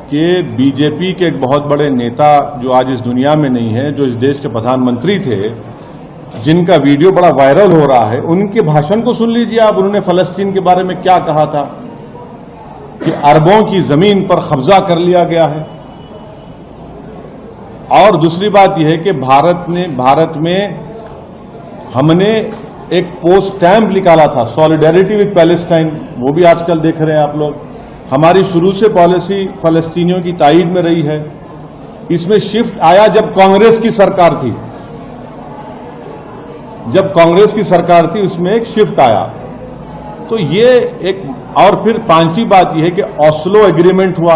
कि बीजेपी के एक बहुत बड़े नेता जो आज इस दुनिया में नहीं है, जो इस देश के प्रधानमंत्री थे, जिनका वीडियो बड़ा वायरल हो रहा है, उनके भाषण को सुन लीजिए आप। उन्होंने फलस्तीन के बारे में क्या कहा था कि अरबों की जमीन पर कब्जा कर लिया गया है। और दूसरी बात यह है कि भारत में हमने एक पोस्ट स्टैंप निकाला था, सॉलिडेरिटी विद पैलेस्टाइन, वो भी आजकल देख रहे हैं आप लोग। हमारी शुरू से पॉलिसी फलस्तीनियों की ताईद में रही है। इसमें शिफ्ट आया जब कांग्रेस की सरकार थी, उसमें एक शिफ्ट आया। तो ये एक, और फिर पांचवी बात यह है कि ऑस्लो एग्रीमेंट हुआ,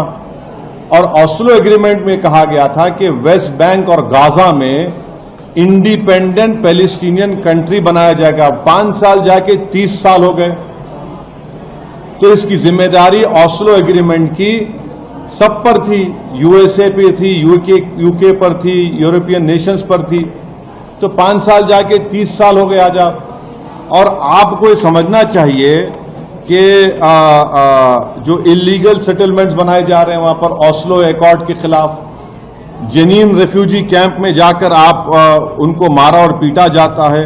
और ऑस्लो एग्रीमेंट में कहा गया था कि वेस्ट बैंक और गाजा में इंडिपेंडेंट पैलेस्टीनियन कंट्री बनाया जाएगा। 5 साल जाके 30 साल हो गए। तो इसकी जिम्मेदारी ऑस्लो एग्रीमेंट की सब पर थी, यूएसए पे थी, यूके पर थी, यूरोपियन नेशंस पर थी। तो 5 साल जाके 30 साल हो गए आज आप। और आपको ये समझना चाहिए कि जो इलीगल सेटलमेंट्स बनाए जा रहे हैं वहां पर ऑस्लो अकॉर्ड के खिलाफ, जेनीन रेफ्यूजी कैंप में जाकर आप उनको मारा और पीटा जाता है।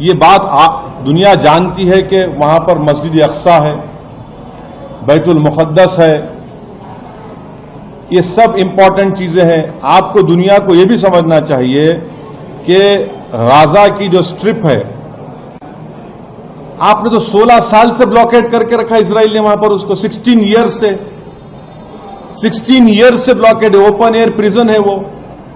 ये बात दुनिया जानती है कि वहां पर मस्जिद अक्सा है, बैतुल मुक़द्दस है। ये सब इंपॉर्टेंट चीजें हैं। आपको दुनिया को यह भी समझना चाहिए कि गाजा की जो स्ट्रिप है, आपने तो 16 साल से ब्लॉकेट करके रखा इजराइल ने वहां पर उसको। 16 ईयर्स से ब्लॉकेट है, ओपन एयर प्रिजन है वो।